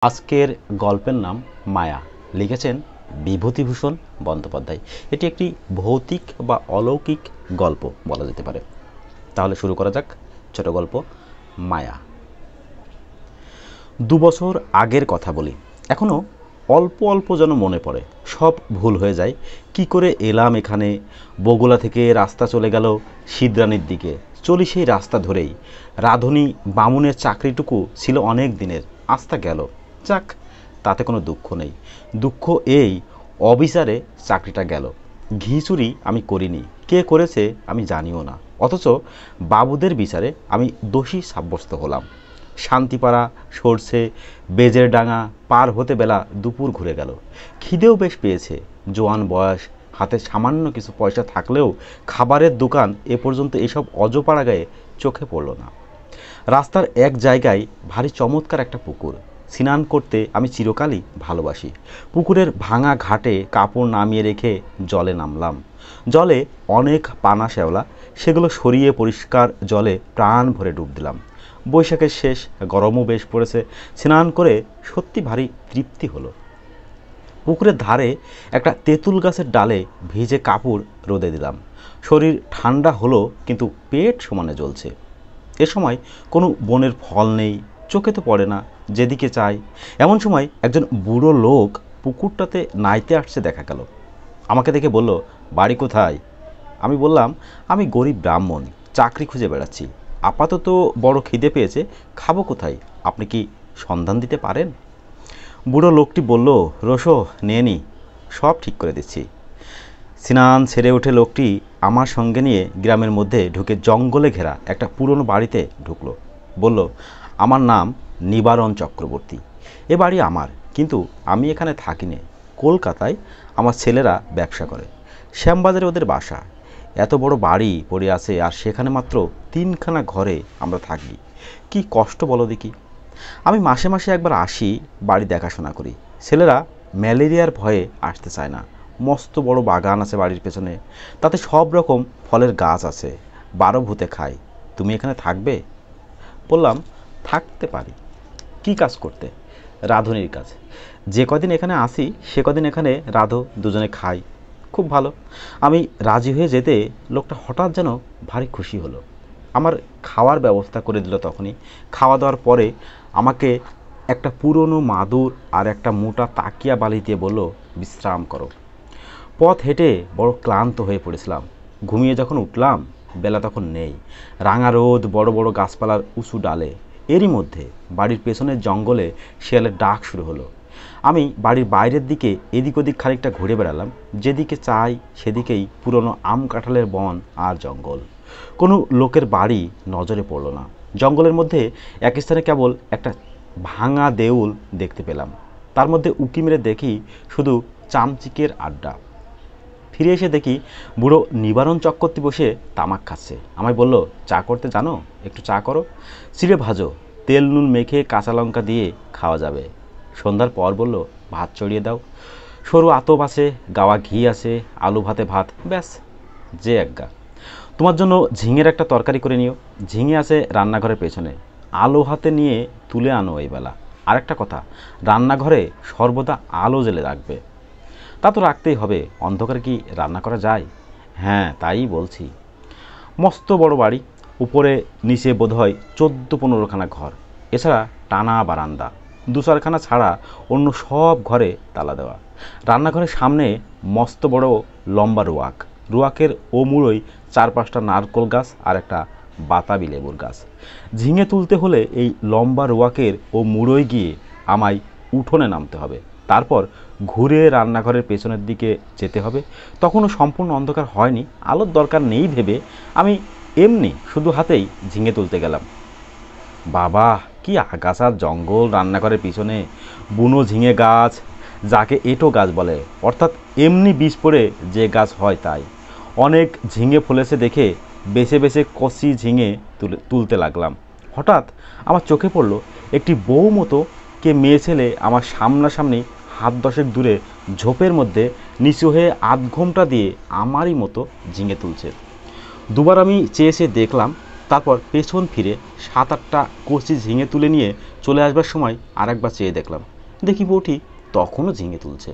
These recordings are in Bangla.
আজকের গল্পের নাম মায়া। লিখেছেন বিভূতিভূষণ বন্দ্যোপাধ্যায়। এটি একটি ভৌতিক বা অলৌকিক গল্প বলা যেতে পারে। তাহলে শুরু করা যাক ছোট গল্প মায়া। 2 বছর আগের কথা বলি। এখনও অল্প অল্প যেন মনে পড়ে, সব ভুল হয়ে যায়। কি করে এলাম এখানে? বগুলা থেকে রাস্তা চলে গেল সিদ্রানির দিকে। চলি সেই রাস্তা ধরেই। রাঁধুনি বামুনের চাকরিটুকু ছিল অনেক দিনের, আস্থা গেল। যাক, তাতে কোনো দুঃখ নেই। দুঃখ এই অবিচারে চাকরিটা গেল। ঘি চুরি আমি করিনি, কে করেছে আমি জানিও না, অথচ বাবুদের বিচারে আমি দোষী সাব্যস্ত হলাম। শান্তিপাড়া, সরষে, বেজের ডাঙা পার হতে বেলা দুপুর ঘুরে গেল। খিদেও বেশ পেয়েছে। জোয়ান বয়স, হাতে সামান্য কিছু পয়সা থাকলেও খাবারের দোকান এ পর্যন্ত এসব অজপাড়া গায়ে চোখে পড়ল না। রাস্তার এক জায়গায় ভারী চমৎকার একটা পুকুর। স্নান করতে আমি চিরকালই ভালোবাসি। পুকুরের ভাঙা ঘাটে কাপড় নামিয়ে রেখে জলে নামলাম। জলে অনেক পানা শ্যাওলা, সেগুলো সরিয়ে পরিষ্কার জলে প্রাণ ভরে ডুব দিলাম। বৈশাখের শেষ, গরমও বেশ পড়েছে। স্নান করে সত্যি ভারী তৃপ্তি হলো। পুকুরের ধারে একটা তেঁতুল গাছের ডালে ভিজে কাপড় রোদে দিলাম। শরীর ঠান্ডা হলো, কিন্তু পেট সমানে জ্বলছে। এ সময় কোনো বনের ফল নেই, চোখে তো পড়ে না, যেদিকে চাই। এমন সময় একজন বুড়ো লোক পুকুরটাতে নাইতে আসছে দেখা গেল। আমাকে দেখে বলল, বাড়ি কোথায়? আমি বললাম, আমি গরিব ব্রাহ্মণ, চাকরি খুঁজে বেড়াচ্ছি। আপাতত বড় খিদে পেয়েছে, খাবো কোথায়? আপনি কি সন্ধান দিতে পারেন? বুড়ো লোকটি বলল, রোসো নিয়ে নি, সব ঠিক করে দিচ্ছি। স্নান ছেড়ে উঠে লোকটি আমার সঙ্গে নিয়ে গ্রামের মধ্যে ঢুকে জঙ্গলে ঘেরা একটা পুরনো বাড়িতে ঢুকলো। বলল, আমার নাম নিবারণ চক্রবর্তী। এ বাড়ি আমার, কিন্তু আমি এখানে থাকি নে। কলকাতায় আমার ছেলেরা ব্যবসা করে। শ্যামবাজারে ওদের বাসা। এত বড় বাড়ি পড়ে আছে, আর সেখানে মাত্র 3খানা ঘরে আমরা থাকি। কি কষ্ট বলো দেখি। আমি মাসে মাসে একবার আসি, বাড়ি দেখাশোনা করি। ছেলেরা ম্যালেরিয়ার ভয়ে আসতে চায় না। মস্ত বড় বাগান আছে বাড়ির পেছনে, তাতে সব রকম ফলের গাছ আছে। 12 ভূতে খায়। তুমি এখানে থাকবে? বললাম, থাকতে পারি। কি কাজ করতে? রাঁধুনির কাজ। যে কদিন এখানে আসি সে কদিন এখানে রাঁধো, দুজনে খাই। খুব ভালো। আমি রাজি হয়ে যেতে লোকটা হঠাৎ যেন ভারী খুশি হলো। আমার খাওয়ার ব্যবস্থা করে দিল তখনই। খাওয়া দাওয়ার পরে আমাকে একটা পুরনো মাদুর আর একটা মোটা তাকিয়া বালি দিয়ে বলল, বিশ্রাম করো। পথ হেঁটে বড় ক্লান্ত হয়ে পড়েছিলাম। ঘুমিয়ে যখন উঠলাম, বেলা তখন নেই। রাঙা রোদ, বড় বড় গাছপালার উঁচু ডালে। এরই মধ্যে বাড়ির পেছনের জঙ্গলে শিয়ালের ডাক শুরু হলো। আমি বাড়ির বাইরের দিকে এদিক ওদিক খানিকটা ঘুরে বেড়ালাম। যেদিকে চাই সেদিকেই পুরনো আম কাঁঠালের বন আর জঙ্গল। কোনো লোকের বাড়ি নজরে পড়ল না। জঙ্গলের মধ্যে এক স্থানে কেবল একটা ভাঙা দেউল দেখতে পেলাম। তার মধ্যে উঁকি মেরে দেখি শুধু চামচিকের আড্ডা। ফিরে এসে দেখি বুড়ো নিবারণ চক্রবর্তী বসে তামাক খাচ্ছে। আমায় বলল, চা করতে জানো? একটু চা করো। চিড়ে ভাজো, তেল নুন মেখে কাঁচা লঙ্কা দিয়ে খাওয়া যাবে। সন্ধ্যার পর বলল, ভাত চড়িয়ে দাও। সরু আতপ আছে, গাওয়া ঘি আছে, আলু ভাতে ভাত, ব্যাস যে একগা। তোমার জন্য ঝিঙের একটা তরকারি করে নিও। ঝিঙে আছে রান্নাঘরের পেছনে। আলো হাতে নিয়ে তুলে আনো এই বেলা। আরেকটা কথা, রান্নাঘরে সর্বদা আলো জ্বেলে রাখবে। তা তো রাখতেই হবে, অন্ধকারে কি রান্না করা যায়? হ্যাঁ, তাই বলছি। মস্ত বড় বাড়ি, উপরে নিচে বোধহয় 14-15খানা ঘর। এছাড়া টানা বারান্দা। 2-4খানা ছাড়া অন্য সব ঘরে তালা দেওয়া। রান্নাঘরের সামনে মস্ত বড় লম্বা রোয়াক। রোয়াকের ও মুড়োই 4-5টা নারকোল গাছ আর একটা বাতাবি লেবুর গাছ। ঝিঙে তুলতে হলে এই লম্বা রোয়াকের ও মুড়োয় গিয়ে আমায় উঠোনে নামতে হবে। তারপর ঘুরে রান্নাঘরের পেছনের দিকে যেতে হবে। তখনও সম্পূর্ণ অন্ধকার হয়নি। আলোর দরকার নেই ভেবে আমি এমনি শুধু হাতেই ঝিঙে তুলতে গেলাম। বাবা, কি আগাছার জঙ্গল রান্নাঘরের পিছনে! বুনো ঝিঙে গাছ, যাকে এঁটো গাছ বলে, অর্থাৎ এমনি বীজ পড়ে যে গাছ হয় তাই। অনেক ঝিঙে ফলেছে দেখে বেছে বেছে কচি ঝিঙে তুলতে লাগলাম। হঠাৎ আমার চোখে পড়ল একটি বউ মতো কে মেয়ে ছেলে আমার সামনাসামনি হাত 10 দূরে ঝোপের মধ্যে নিচু হয়ে আধ ঘোমটা দিয়ে আমারই মতো ঝিঙে তুলছে। দুবার আমি চেয়ে দেখলাম, তারপর পেছন ফিরে 7-8টা কচি ঝিঙে তুলে নিয়ে চলে আসবার সময় আরেকবার চেয়ে দেখলাম, দেখি বউটি তখনও ঝিঙে তুলছে।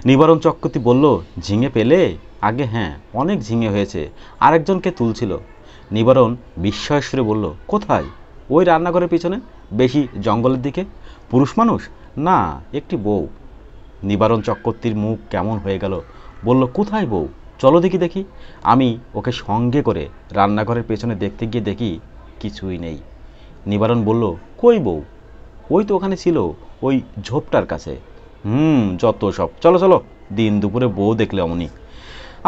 নিবারণ চক্রবর্তী বলল, ঝিঙে পেলে? আগে হ্যাঁ, অনেক ঝিঙে হয়েছে। আরেকজনকে তুলছিল। নিবারণ বিস্ময় সুরে বলল, কোথায়? ওই রান্নাঘরের পিছনে, বেশি জঙ্গলের দিকে। পুরুষ মানুষ? না, একটি বউ। নিবারণ চক্রবর্তীর মুখ কেমন হয়ে গেল। বলল, কোথায় বউ? চলো দেখি দেখি। আমি ওকে সঙ্গে করে রান্নাঘরের পেছনে দেখতে গিয়ে দেখি কিছুই নেই। নিবারণ বলল, কই বউ? ওই তো ওখানে ছিল, ওই ঝোপটার কাছে। যত সব, চলো চলো। দিন দুপুরে বউ দেখলে অমনি।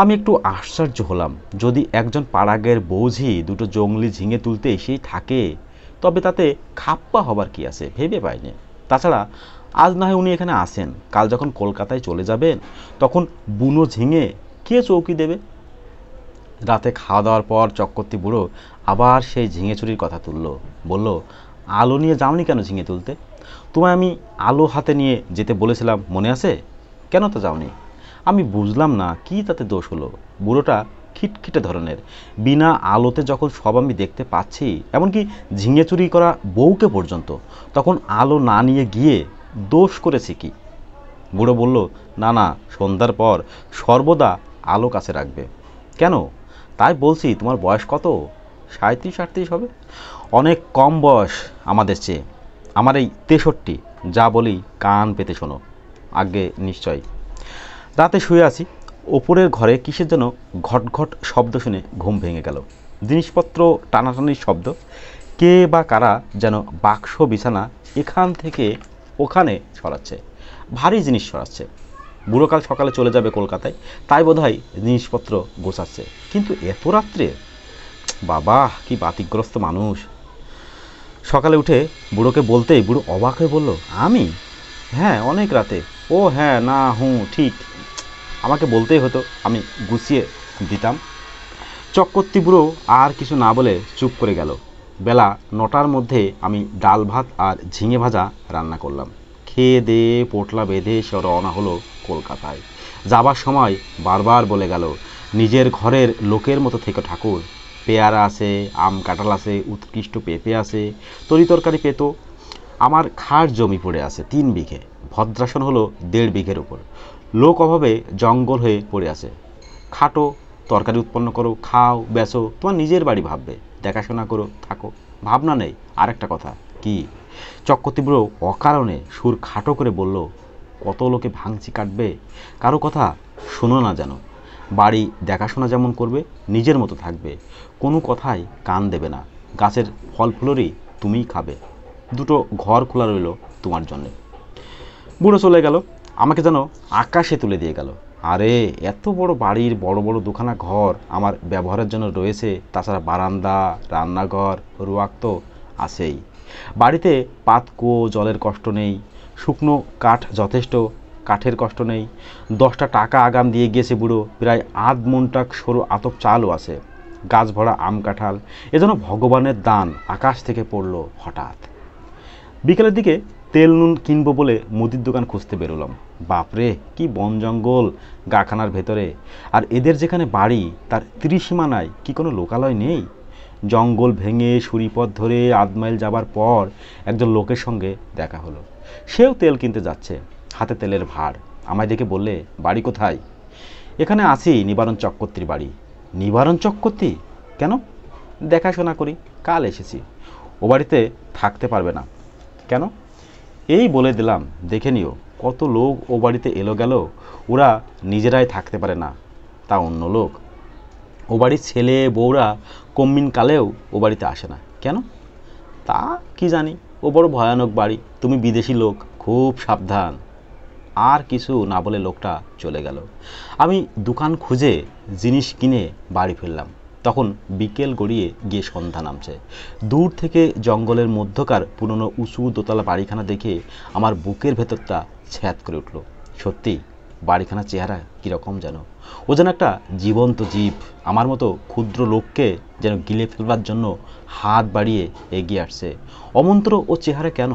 আমি একটু আশ্চর্য হলাম। যদি একজন পাড়াগের বৌঝি দুটো জংলি ঝিঙে তুলতে এসেই থাকে, তবে তাতে খাপ্পা হবার কি আছে ভেবে পাইনি। তাছাড়া আজ না হয় উনি এখানে আসেন, কাল যখন কলকাতায় চলে যাবেন তখন বুনো ঝিঙে কে চৌকি দেবে? রাতে খাওয়া দাওয়ার পর চক্রবর্তী বুড়ো আবার সেই ঝিঙে চুরির কথা তুলল। বলল, আলো নিয়ে যাওনি কেন ঝিঙে তুলতে? তোমায় আমি আলো হাতে নিয়ে যেতে বলেছিলাম, মনে আছে? কেন তো যাওনি? আমি বুঝলাম না কি তাতে দোষ হলো। বুড়োটা খিটখিটে ধরনের। বিনা আলোতে যখন সব আমি দেখতে পাচ্ছি, এমনকি ঝিঙে চুরি করা বউকে পর্যন্ত, তখন আলো না নিয়ে গিয়ে দোষ করেছি কি? বুড়ো বলল, না না, সন্ধ্যার পর সর্বদা আলো কাছে রাখবে। কেন? তাই বলছি। তোমার বয়স কত? 37-38 হবে। অনেক কম বয়স আমাদের চেয়ে। আমার এই 63। যা বলি কান পেতে শোনো। আগে নিশ্চয়। রাতে শুয়ে আছি, ওপরের ঘরে কিসের যেন ঘটঘট শব্দ শুনে ঘুম ভেঙে গেল। জিনিসপত্র টানাটানির শব্দ। কে বা কারা যেন বাক্স বিছানা এখান থেকে ওখানে সরাচ্ছে, ভারী জিনিস সরাচ্ছে। বুড়োকাল সকালে চলে যাবে কলকাতায়, তাই বোধহয় জিনিসপত্র গোছাচ্ছে। কিন্তু এত রাত্রে? বাবা, কি বাতিগ্রস্ত মানুষ। সকালে উঠে বুড়োকে বলতেই বুড়ো অবাক হয়ে বলল, আমি? হ্যাঁ, অনেক রাতে। ও হ্যাঁ, না, ঠিক। আমাকে বলতেই হতো, আমি গুছিয়ে দিতাম। চক্রবর্তী বুড়ো আর কিছু না বলে চুপ করে গেল। বেলা 9টার মধ্যে আমি ডাল ভাত আর ঝিঙে ভাজা রান্না করলাম। খেয়ে দিয়ে পোটলা বেঁধে সে রওনা হলো কলকাতায়। যাবার সময় বারবার বলে গেল, নিজের ঘরের লোকের মতো থেকে ঠাকুর। পেয়ারা আছে, আম কাঁঠাল আছে, উৎকৃষ্ট পেঁপে আছে, তরি তরকারি পেতো। আমার খাট জমি পড়ে আছে 3 বিঘে, ভদ্রাসন হলো 1.5 বিঘের উপর। লোক অভাবে জঙ্গল হয়ে পড়ে আছে। খাটো, তরকারি উৎপন্ন করো, খাও, বেচো, তোমার নিজের বাড়ি ভাববে, দেখাশোনা করো, থাকো। ভাবনা নেই। আরেকটা কথা। কি? চক্রবর্তী বুড়ো অকারণে সুর খাটো করে বলল, কত লোকে ভাঙচি কাটবে, কারো কথা শোনো না যেন। বাড়ি দেখাশোনা যেমন করবে, নিজের মতো থাকবে, কোনো কথাই কান দেবে না। গাছের ফল ফুলরই তুমিই খাবে। 2টো ঘর খোলা রইল তোমার জন্যে। বুড়ো চলে গেল, আমাকে যেন আকাশে তুলে দিয়ে গেল। আরে, এত বড় বাড়ির বড় বড় দুখানা ঘর আমার ব্যবহারের জন্য রয়েছে, তাছাড়া বারান্দা, রান্নাঘর, রুয়াক তো আছেই। বাড়িতে পাতকো জলের কষ্ট নেই, শুকনো কাঠ যথেষ্ট, কাঠের কষ্ট নেই। 10টা টাকা আগাম দিয়ে গিয়েছে বুড়ো, প্রায় 8 মণটাক সরু আতপ চালও আছে। গাছ ভরা আম কাঁঠাল, এজন্য ভগবানের দান আকাশ থেকে পড়লো হঠাৎ। বিকেলের দিকে তেল নুন কিনবো বলে মুদির দোকান খুঁজতে বেরোলাম। বাপরে, কি বন জঙ্গল গাখানার ভেতরে! আর এদের যেখানে বাড়ি তার ত্রিসীমানায় কি কোনো লোকালয় নেই? জঙ্গল ভেঙে সুরিপথ ধরে 8 মাইল যাবার পর একজন লোকের সঙ্গে দেখা হলো। সেও তেল কিনতে যাচ্ছে, হাতে তেলের ভার। আমায় দেখে বললে, বাড়ি কোথায়? এখানে আছি, নিবারণ চক্রবর্তীর বাড়ি। নিবারণ চক্রবর্তী? কেন? দেখাশোনা করি, কাল এসেছি। ও বাড়িতে থাকতে পারবে না। কেন? এই বলে দিলাম, দেখে নিও। কত লোক ও বাড়িতে এলো গেল, ওরা নিজেরাই থাকতে পারে না, তা অন্য লোক। ও বাড়ির ছেলে বউরা কম্মিন কালেও ও বাড়িতে আসে না। কেন? তা কি জানি। ও বড় ভয়ানক বাড়ি, তুমি বিদেশি লোক, খুব সাবধান। আর কিছু না বলে লোকটা চলে গেল। আমি দোকান খুঁজে জিনিস কিনে বাড়ি ফিরলাম। তখন বিকেল গড়িয়ে গিয়ে সন্ধ্যা নামছে। দূর থেকে জঙ্গলের মধ্যকার পুরনো উঁচু দোতলা বাড়িখানা দেখে আমার বুকের ভেতরটা ছ্যাঁত করে উঠল। সত্যি, বাড়িখানার চেহারা কীরকম যেন। ও যেন একটা জীবন্ত জীব, আমার মতো ক্ষুদ্র লোককে যেন গিলে ফেলবার জন্য হাত বাড়িয়ে এগিয়ে আসছে। অমন্ত্র ও চেহারা কেন?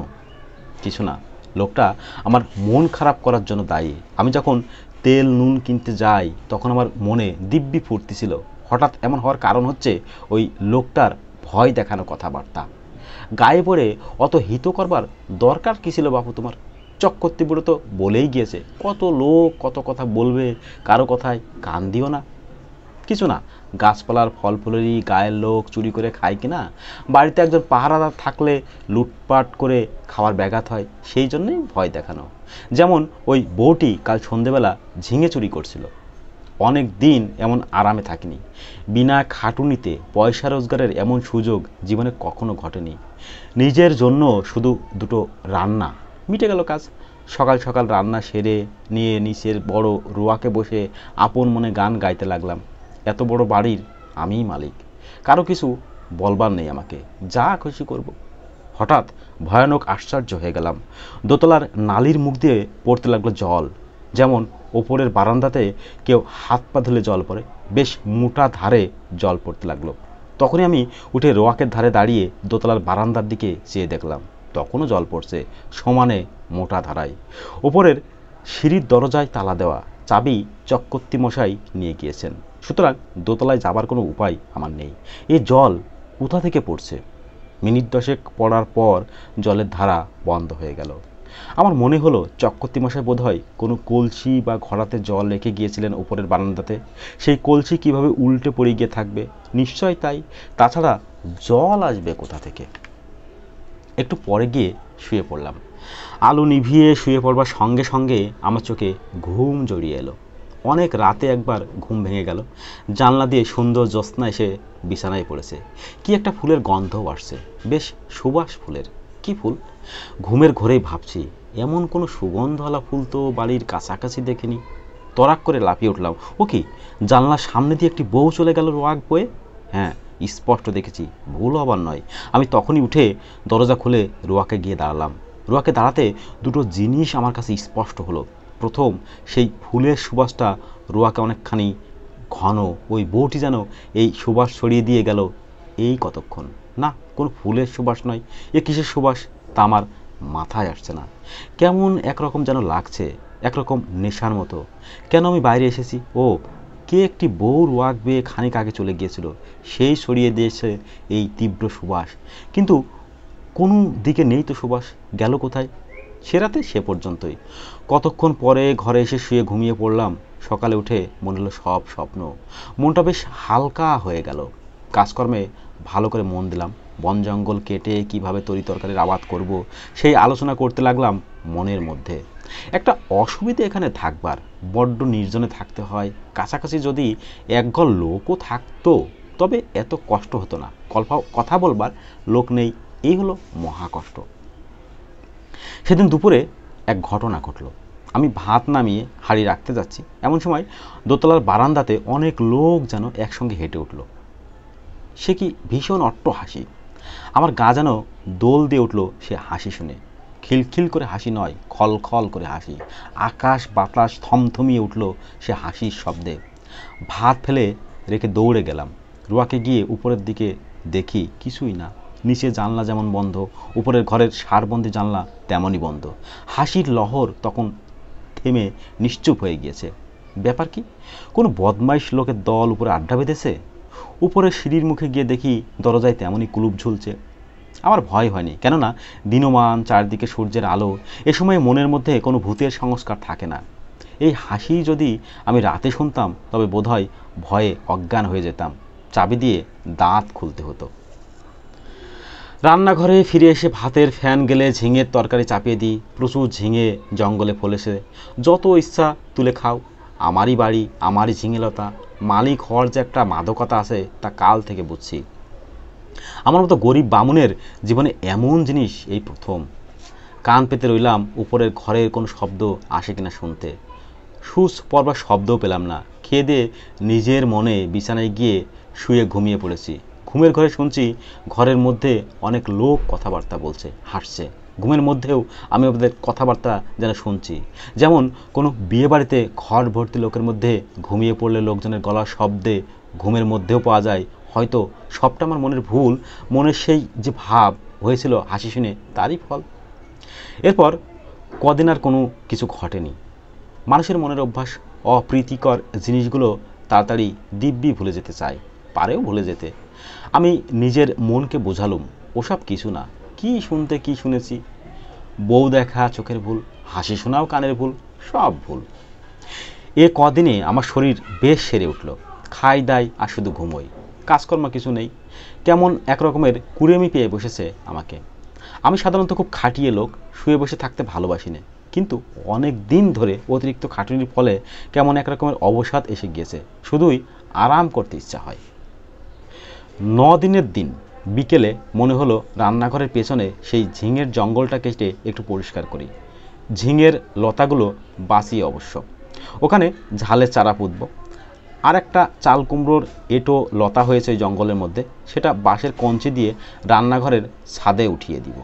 কিছু না, লোকটা আমার মন খারাপ করার জন্য দায়ী। আমি যখন তেল নুন কিনতে যাই তখন আমার মনে দিব্যি ফুর্তি ছিল। হঠাৎ এমন হওয়ার কারণ হচ্ছে ওই লোকটার ভয় দেখানো কথাবার্তা। গায়ে পড়ে অত হিত করবার দরকার কী ছিল বাপু তোমার? চক্রবর্তী বুড়ো তো বলেই গিয়েছে, কত লোক কত কথা বলবে, কারো কথায় কান দিও না। কিছু না, গাছপালার ফল ফুলেরই গায়ের লোক চুরি করে খায় কিনা, বাড়িতে একজন পাহারাদার থাকলে লুটপাট করে খাওয়ার ব্যাঘাত হয়, সেই জন্যই ভয় দেখানো। যেমন ওই বউটি কাল সন্ধেবেলা ঝিঙে চুরি করছিল। অনেক দিন এমন আরামে থাকিনি। বিনা খাটুনিতে পয়সা রোজগারের এমন সুযোগ জীবনে কখনো ঘটেনি। নিজের জন্য শুধু দুটো রান্না, মিটে গেল কাজ। সকাল সকাল রান্না সেরে নিয়ে নিচের বড় রোয়াকে বসে আপন মনে গান গাইতে লাগলাম। এত বড় বাড়ির আমিই মালিক, কারো কিছু বলবার নেই আমাকে, যা খুশি করব। হঠাৎ ভয়ানক আশ্চর্য হয়ে গেলাম। দোতলার নালির মুখ দিয়ে পড়তে লাগলো জল। যেমন ওপরের বারান্দাতে কেউ হাত পা ধুলে জল পড়ে, বেশ মোটা ধারে জল পড়তে লাগলো। তখনই আমি উঠে রোয়াকের ধারে দাঁড়িয়ে দোতলার বারান্দার দিকে চেয়ে দেখলাম, তখনও জল পড়ছে সমানে মোটা ধারায়। ওপরের সিঁড়ির দরজায় তালা দেওয়া, চাবি চক্রবর্তী মশাই নিয়ে গিয়েছেন, সুতরাং দোতলায় যাবার কোনো উপায় আমার নেই। এই জল কোথা থেকে পড়ছে? মিনিট 10 পড়ার পর জলের ধারা বন্ধ হয়ে গেল। আমার মনে হলো চক্রবর্তী মশাই বোধহয় কোনো কলসি বা ঘড়াতে জল রেখে গিয়েছিলেন উপরের বারান্দাতে। সেই কলসি কিভাবে উল্টে পড়ে গিয়ে থাকবে? নিশ্চয় তাই, তাছাড়া জল আসবে কোথা থেকে? একটু পরে গিয়ে শুয়ে পড়লাম। আলো নিভিয়ে শুয়ে পড়বার সঙ্গে সঙ্গে আমার চোখে ঘুম জড়িয়ে এলো। অনেক রাতে একবার ঘুম ভেঙে গেল। জানলা দিয়ে সুন্দর জ্যোৎস্না এসে বিছানায় পড়েছে। কি একটা ফুলের গন্ধও আসছে, বেশ সুবাস ফুলের। কি ফুল? ঘুমের ঘোরেই ভাবছি, এমন কোনো সুগন্ধওয়ালা ফুল তো বাড়ির কাছাকাছি দেখিনি। তরাক করে লাফিয়ে উঠলাম। ও কি, জানলার সামনে দিয়ে একটি বউ চলে গেল রোয়াক বয়ে? হ্যাঁ, স্পষ্ট দেখেছি, ভুল হবার নয়। আমি তখনই উঠে দরজা খুলে রোয়াকে গিয়ে দাঁড়ালাম। রোয়াকে দাঁড়াতে দুটো জিনিস আমার কাছে স্পষ্ট হলো। প্রথম, সেই ফুলের সুবাসটা রোয়াকে অনেকখানি ঘন। ওই বউটি যেন এই সুবাস ছড়িয়ে দিয়ে গেল এই কতক্ষণ। না, কোনো ফুলের সুবাস নয়, এ কিসের সুবাস তা আমার মাথায় আসছে না। কেমন একরকম যেন লাগছে, একরকম নেশার মতো। কেন আমি বাইরে এসেছি? ও, কে একটি বউ রোয়াক বেয়ে খানিক আগে চলে গিয়েছিল, সেই সরিয়ে দিয়েছে এই তীব্র সুবাস। কিন্তু কোনো দিকে নেই তো সুবাস, গেল কোথায়? সে রাতে সে পর্যন্তই। কতক্ষণ পরে ঘরে এসে শুয়ে ঘুমিয়ে পড়লাম। সকালে উঠে মনে হলো সব স্বপ্ন। মনটা বেশ হালকা হয়ে গেল। কাজকর্মে ভালো করে মন দিলাম। বন জঙ্গল কেটে কিভাবে তরি তরকারির আবাদ করব, সেই আলোচনা করতে লাগলাম মনের মধ্যে। একটা অসুবিধা এখানে থাকবার, বড্ড নির্জনে থাকতে হয়। কাছাকাছি যদি একঘর লোকও থাকতো তবে এত কষ্ট হতো না। কথা বলবার লোক নেই, এই হলো মহা কষ্ট। সেদিন দুপুরে এক ঘটনা ঘটল। আমি ভাত নামিয়ে হাঁড়ি রাখতে যাচ্ছি, এমন সময় দোতলার বারান্দাতে অনেক লোক যেন একসঙ্গে হেঁটে উঠল। সে কি ভীষণ অট্ট হাসি! আমার গা যেন দোল দিয়ে উঠল সে হাসি শুনে। খিলখিল করে হাসি নয়, খলখল করে হাসি। আকাশ বাতাস থমথমিয়ে উঠল সে হাসির শব্দে। ভাত ফেলে রেখে দৌড়ে গেলাম। রোয়াকে গিয়ে উপরের দিকে দেখি, কিছুই না। নিচে জানলা যেমন বন্ধ, উপরের ঘরের সারবন্দি জানলা তেমনই বন্ধ। হাসির লহর তখন থেমে নিশ্চুপ হয়ে গিয়েছে। ব্যাপার কি? কোনো বদমাইশ লোকের দল উপরে আড্ডা বেঁধেছে? উপরে সিঁড়ির মুখে গিয়ে দেখি দরজায় তেমনই কুলুপ ঝুলছে। আমার ভয় হয়নি, কেননা দিনমান, চারদিকে সূর্যের আলো। এ সময় মনের মধ্যে কোনো ভূতের সংস্কার থাকে না। এই হাসি যদি আমি রাতে শুনতাম তবে বোধহয় ভয়ে অজ্ঞান হয়ে যেতাম। চাবি দিয়ে দাঁত খুলতে হতো। রান্নাঘরে ফিরে এসে ভাতের ফ্যান গেলে ঝিঙের তরকারি চাপিয়ে দিই। প্রচুর ঝিঙে জঙ্গলে ফলেছে, যত ইচ্ছা তুলে খাও। আমারই বাড়ি, আমারই ঝিঙেলতা। মালিক হওয়ার যে একটা মাদকতা আছে তা কাল থেকে বুঝছি। আমার মতো গরিব বামুনের জীবনে এমন জিনিস এই প্রথম। কান পেতে রইলাম উপরের ঘরের কোনো শব্দ আসে কিনা শুনতে। সুচ পড়বার শব্দও পেলাম না। খেয়ে দিয়ে নিজের মনে বিছানায় গিয়ে শুয়ে ঘুমিয়ে পড়েছি। ঘুমের ঘরে শুনছি ঘরের মধ্যে অনেক লোক কথাবার্তা বলছে, হাসছে। ঘুমের মধ্যেও আমি ওদের কথাবার্তা যেন শুনছি। যেমন কোনো বিয়েবাড়িতে ঘর ভর্তি লোকের মধ্যে ঘুমিয়ে পড়লে লোকজনের গলার শব্দে ঘুমের মধ্যেও পাওয়া যায়। হয়তো সবটা আমার মনের ভুল, মনের সেই যে ভাব হয়েছিল হাসি শুনে তারই ফল। এরপর কদিন আর কোনো কিছু ঘটেনি। মানুষের মনের অভ্যাস, অপ্রীতিকর জিনিসগুলো তাড়াতাড়ি দিব্যি ভুলে যেতে চায়, পারেও ভুলে যেতে। আমি নিজের মনকে বোঝালুম ওসব কিছু না, কি শুনতে কি শুনেছি, বউ দেখা চোখের ভুল, হাসি শোনাও কানের ভুল, সব ভুল। এ কদিনে আমার শরীর বেশ সেরে উঠল, খাই দাই আর শুধু ঘুমোই, কাজকর্ম কিছু নেই, কেমন একরকমের কুড়েমি পেয়ে বসেছে আমাকে। আমি সাধারণত খুব খাটিয়ে লোক, শুয়ে বসে থাকতে ভালোবাসি না, কিন্তু অনেক দিন ধরে অতিরিক্ত খাটুনির ফলে কেমন একরকমের অবসাদ এসে গিয়েছে, শুধুই আরাম করতে ইচ্ছা হয়। 9 দিনের দিন বিকেলে মনে হলো রান্নাঘরের পেছনে সেই ঝিঙের জঙ্গলটা কেটে একটু পরিষ্কার করি। ঝিঙের লতাগুলো বাঁচিয়ে অবশ্য, ওখানে ঝালের চারা পুঁতব। আর একটা চাল কুমড়োর এঁটো লতা হয়েছে ওই জঙ্গলের মধ্যে, সেটা বাঁশের কঞ্চি দিয়ে রান্নাঘরের ছাদে উঠিয়ে দিব।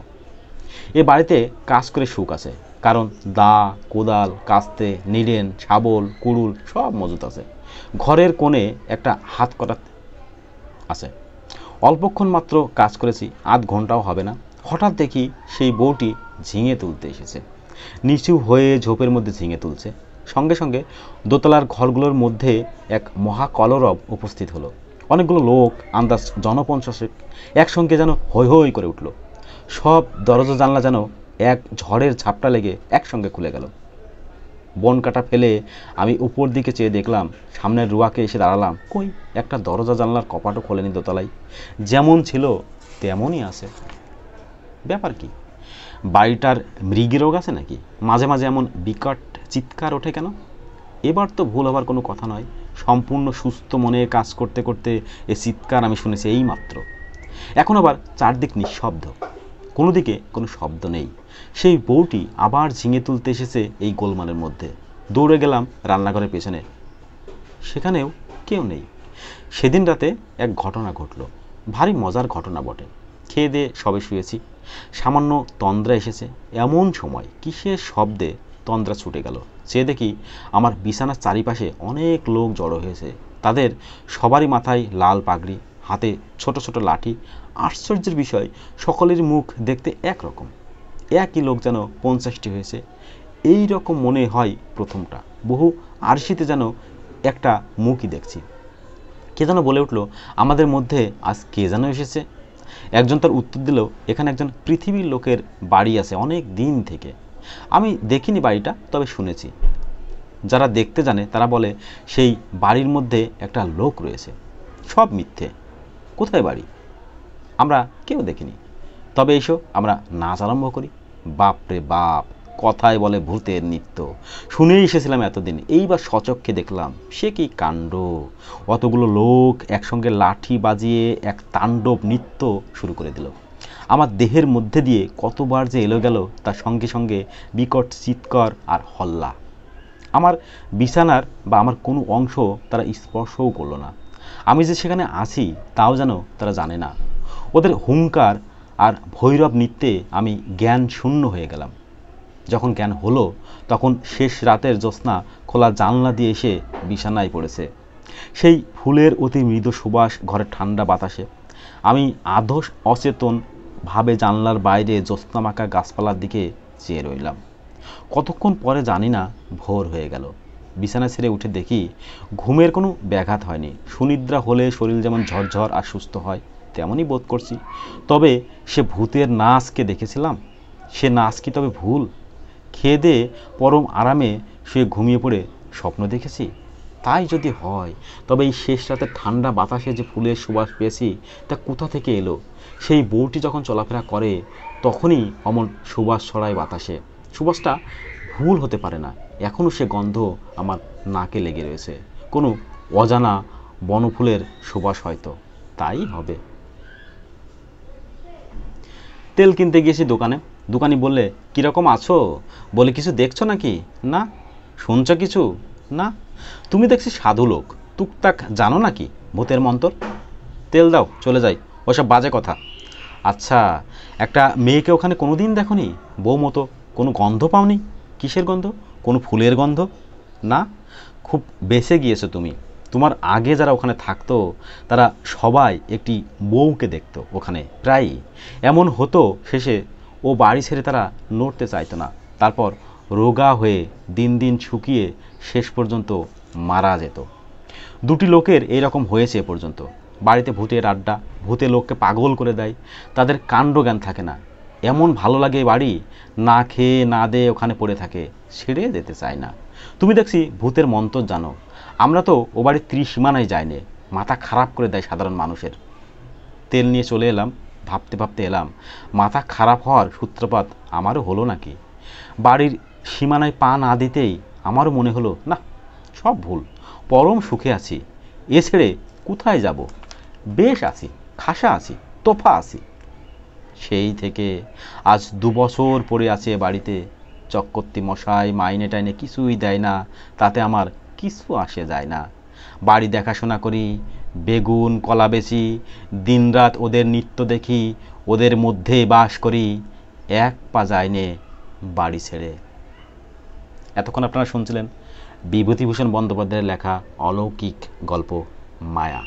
এ বাড়িতে কাজ করে সুখ আছে, কারণ দা, কোদাল, কাস্তে, নিড়েন, শাবল, কুড়ুল সব মজুত আছে। ঘরের কোণে একটা হাত কটা আছে। অল্পক্ষণ মাত্র কাজ করেছি, আধ ঘন্টাও হবে না, হঠাৎ দেখি সেই বউটি ঝিঙে তুলতে এসেছে। নিচু হয়ে ঝোপের মধ্যে ঝিঙে তুলছে। সঙ্গে সঙ্গে দোতলার ঘরগুলোর মধ্যে এক মহাকলরব উপস্থিত হলো। অনেকগুলো লোক, আন্দাজ জনপঞ্চাশেক, একসঙ্গে যেন হৈ হৈ করে উঠল। সব দরজা জানলা যেন এক ঝড়ের ঝাপটা লেগে একসঙ্গে খুলে গেল। বন কাটা ফেলে আমি উপর দিকে চেয়ে দেখলাম, সামনের রুয়াকে এসে দাঁড়ালাম, কই একটা দরজা জানলার কপাটও খোলেনি দোতলায়, যেমন ছিল তেমনই আছে। ব্যাপার কি? বাড়িটার মৃগী রোগ আছে নাকি? মাঝে মাঝে এমন বিকট চিৎকার ওঠে কেন? এবার তো ভুল হবার কোনো কথা নয়, সম্পূর্ণ সুস্থ মনে কাজ করতে করতে এ চিৎকার আমি শুনেছি এই মাত্র। এখন আবার চারদিক নিঃশব্দ, কোনো দিকে কোনো শব্দ নেই। সেই বউটি আবার ঝিঙে তুলতে এসেছে এই গোলমালের মধ্যে। দৌড়ে গেলাম রান্নাঘরের পেছনে, সেখানেও কেউ নেই। সেদিন রাতে এক ঘটনা ঘটল, ভারী মজার ঘটনা বটে। খেয়ে দিয়ে সবে শুয়েছি, সামান্য তন্দ্রা এসেছে। এমন সময় কিসের শব্দে তন্দ্রা ছুটে গেল। চেয়ে দেখি আমার বিছানার চারিপাশে অনেক লোক জড়ো হয়েছে। তাদের সবারই মাথায় লাল পাগড়ি, হাতে ছোট ছোট লাঠি। আশ্চর্যের বিষয়, সকলের মুখ দেখতে একরকম। একই লোক যেন 50টি হয়েছে, এই রকম মনে হয় প্রথমটা। বহু আরশিতে যেন একটা মুখই দেখছি। কে যেন বলে উঠল, আমাদের মধ্যে আজ কে যেন এসেছে। একজন তার উত্তর দিল, এখানে একজন পৃথিবীর লোকের বাড়ি আছে অনেক দিন থেকে। আমি দেখিনি বাড়িটা, তবে শুনেছি। যারা দেখতে জানে তারা বলে সেই বাড়ির মধ্যে একটা লোক রয়েছে। সব মিথ্যে। কোথায় বাড়ি? আমরা কেউ দেখিনি। তবে এসো আমরা নাচ আরম্ভ করি। বাপরে বাপ, কথায় বলে ভূতের নৃত্য। শুনেই এসেছিলাম এতদিন, এইবার সচক্ষে দেখলাম, সে কি কাণ্ড! অতগুলো লোক একসঙ্গে লাঠি বাজিয়ে এক তাণ্ডব নৃত্য শুরু করে দিল। আমার দেহের মধ্যে দিয়ে কতবার যে এলো গেল, তার সঙ্গে সঙ্গে বিকট চিৎকার আর হল্লা। আমার বিছানার বা আমার কোনো অংশ তারা স্পর্শও করলো না। আমি যে সেখানে আছি তাও যেন তারা জানে না। ওদের হুঙ্কার আর ভৈরব নৃত্যে আমি জ্ঞান শূন্য হয়ে গেলাম। যখন জ্ঞান হলো, তখন শেষ রাতের জ্যোৎস্না খোলা জানলা দিয়ে এসে বিছানায় পড়েছে। সেই ফুলের অতি মৃদু সুবাস ঘরের ঠান্ডা বাতাসে। আমি আধো অচেতন ভাবে জানলার বাইরে জ্যোৎস্নামাখা গাছপালার দিকে চেয়ে রইলাম। কতক্ষণ পরে জানি না ভোর হয়ে গেল। বিছানা ছেড়ে উঠে দেখি ঘুমের কোনো ব্যাঘাত হয়নি। সুনিদ্রা হলে শরীর যেমন ঝরঝর আর সুস্থ হয়, তেমনই বোধ করছি। তবে সে ভূতের নাচকে দেখেছিলাম, সে নাচ কি তবে ভুল? খেয়ে দিয়ে পরম আরামে শুয়ে ঘুমিয়ে পড়ে স্বপ্ন দেখেছি? তাই যদি হয়, তবে এই শেষ রাতের ঠান্ডা বাতাসে যে ফুলের সুবাস পেয়েছি, তা কোথা থেকে এলো? সেই বউটি যখন চলাফেরা করে, তখনই অমন সুবাস ছড়ায় বাতাসে। সুবাসটা ভুল হতে পারে না, এখনও সে গন্ধ আমার নাকে লেগে রয়েছে। কোনো অজানা বনফুলের সুবাস হয়তো, তাই হবে। তেল কিনতে গিয়েছি দোকানে। দোকানি বললে, কীরকম আছো? বলে, কিছু দেখছো নাকি? না। শুনছো কিছু? না। তুমি দেখছি সাধু লোক, টুকটাক জানো নাকি ভূতের মন্তর? তেল দাও, চলে যাই, ওসব বাজে কথা। আচ্ছা, একটা মেয়েকে ওখানে কোনো দিন দেখোনি? বউ মতো কোনো গন্ধ পাওনি? কিসের গন্ধ? কোনো ফুলের গন্ধ? না। খুব বেঁচে গিয়েছো তুমি। তোমার আগে যারা ওখানে থাকতো তারা সবাই একটি বউকে দেখতো ওখানে প্রায়ই। এমন হতো শেষে ও বাড়ি ছেড়ে তারা নড়তে চাইতো না। তারপর রোগা হয়ে দিন দিন শুকিয়ে শেষ পর্যন্ত মারা যেত। দুটি লোকের এই রকম হয়েছে এ পর্যন্ত। বাড়িতে ভূতের আড্ডা, ভূতে লোককে পাগল করে দেয়, তাদের কাণ্ডজ্ঞান থাকে না। এমন ভালো লাগে এই বাড়ি, না খেয়ে না দেয়ে ওখানে পড়ে থাকে, ছেড়ে যেতে চায় না। তুমি দেখছি ভূতের মন্তর জানো, আমরা তো ও বাড়ির ত্রিসীমানায় যাইনি, মাথা খারাপ করে দেয় সাধারণ মানুষের। তেল নিয়ে চলে এলাম, ভাবতে ভাবতে এলাম মাথা খারাপ হওয়ার সূত্রপাত আমারও হলো নাকি। বাড়ির সীমানায় পা না দিতেই আমারও মনে হলো না, সব ভুল, পরম সুখে আছি, এ ছেড়ে কোথায় যাব, বেশ আছি, খাসা আছি, তোফা আছি। সেই থেকে আজ 2 বছর পরে আছে বাড়িতে। চক্কর্তি মশাই মাইনে টাইনে কিছুই দেয় না, তাতে আমার কিছু আসে যায় না। বাড়ি দেখাশোনা করি, বেগুন কলা বেচি, দিনরাত ওদের নৃত্য দেখি, ওদের মধ্যে বাস করি, এক পা যায়নে বাড়ি ছেড়ে। এতক্ষণ আপনারা শুনছিলেন বিভূতিভূষণ বন্দ্যোপাধ্যায়ের লেখা অলৌকিক গল্প মায়া।